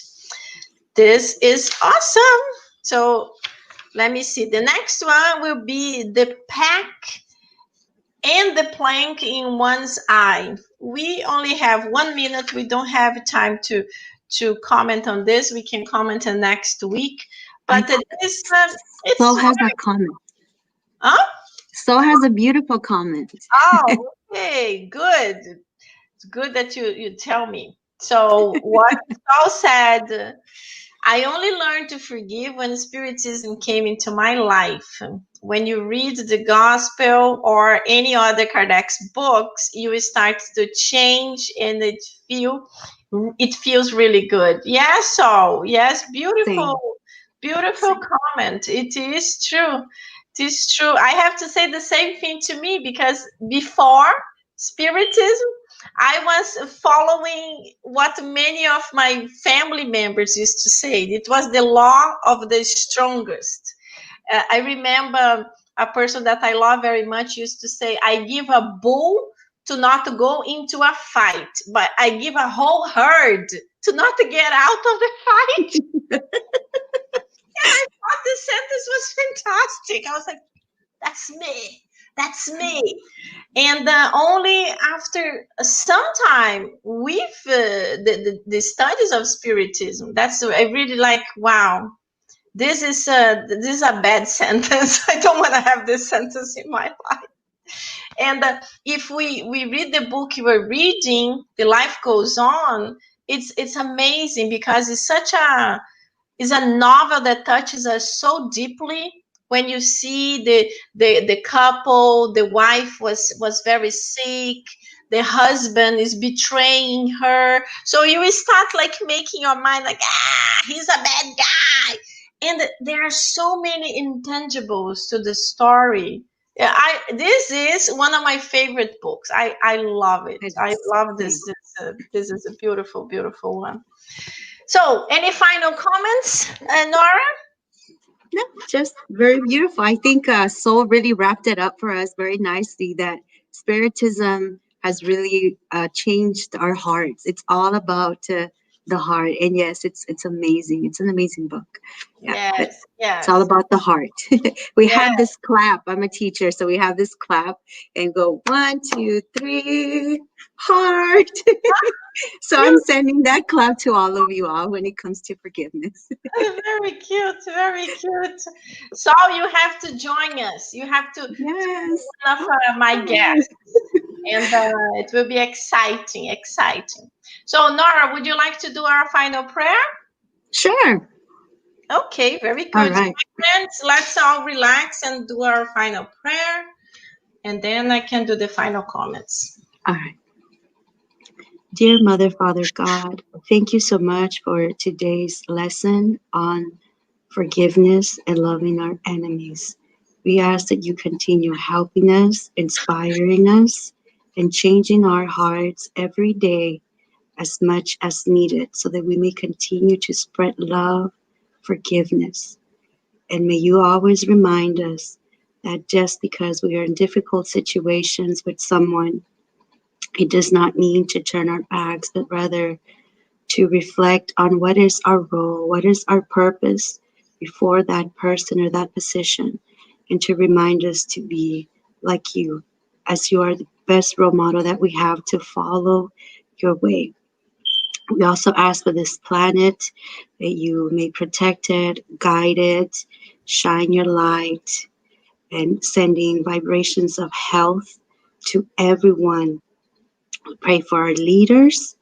This is awesome. So let me see. The next one will be the pack and the plank in one's eye. We only have 1 minute. We don't have time to comment on this. We can comment on next week. But this it's So has a comment. huh? So has a beautiful comment. Oh, okay, good. It's good that you tell me. So what Saul said, I only learned to forgive when Spiritism came into my life. When you read the Gospel or any other Kardec's books, you start to change, and it feels really good. Yes, so yes, beautiful, beautiful comment. It is true. It is true. I have to say the same thing to me because before Spiritism, I was following what many of my family members used to say. It was the law of the strongest. I remember a person that I love very much used to say, I give a bull to not go into a fight, but I give a whole herd to not get out of the fight. And I thought this sentence was fantastic. I was like, that's me. That's me. And only after some time with the studies of Spiritism, that's I really like. Wow, this is a bad sentence. I don't want to have this sentence in my life. And if we read the book you were reading, The Life Goes On, it's amazing because it's a novel that touches us so deeply. When you see the couple, the wife was very sick, the husband is betraying her, so you will start like making your mind like, he's a bad guy. And there are so many intangibles to the story. Yeah, this is one of my favorite books. I love it. I love this. This is a beautiful, beautiful one. So, any final comments, Nora? No, just very beautiful. I think Soul really wrapped it up for us very nicely that Spiritism has really changed our hearts. It's all about the heart. And yes, it's amazing. It's an amazing book. Yeah, but Yes, it's all about the heart. We yes. have this clap. I'm a teacher, so we have this clap and go 1, 2, 3, heart. So I'm sending that clap to all of you all when it comes to forgiveness. Very cute, very cute. So you have to join us. You have to Yes. be one of my guests, and it will be exciting, exciting. So Nora, would you like to do our final prayer? Sure. Okay, very All good. right. My friends, let's all relax and do our final prayer, and then I can do the final comments. All right. Dear Mother, Father, God, thank you so much for today's lesson on forgiveness and loving our enemies. We ask that you continue helping us, inspiring us, and changing our hearts every day as much as needed so that we may continue to spread love, forgiveness. And may you always remind us that just because we are in difficult situations with someone, it does not mean to turn our backs, but rather to reflect on what is our role, what is our purpose before that person or that position, and to remind us to be like you, as you are the best role model that we have to follow your way. We also ask for this planet that you may protect it, guide it, shine your light, and sending vibrations of health to everyone. We pray for our leaders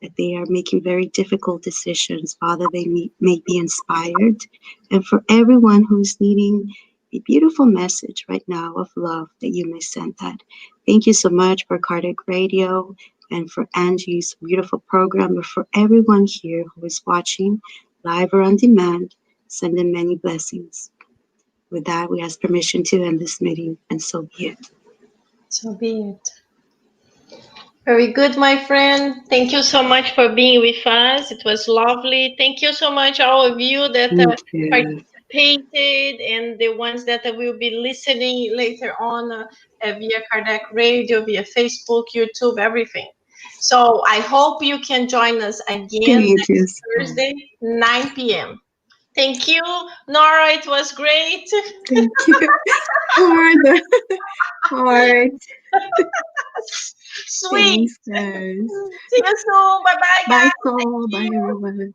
that they are making very difficult decisions. Father, they may be inspired. And for everyone who's needing a beautiful message right now of love, that you may send that. Thank you so much for Kardec Radio and for Angie's beautiful program, but for everyone here who is watching live or on demand, send them many blessings. With that, we ask permission to end this meeting, and so be it. So be it. Very good, my friend. Thank you so much for being with us. It was lovely. Thank you so much, all of you that participated and the ones that will be listening later on via Kardec Radio, via Facebook, YouTube, everything. So I hope you can join us again next Thursday, 9 p.m. Thank you, Nora. It was great. Thank you for the heart. Sweet. Thanks, guys. See you soon. Bye-bye, guys. Bye, Cole. Bye, everyone.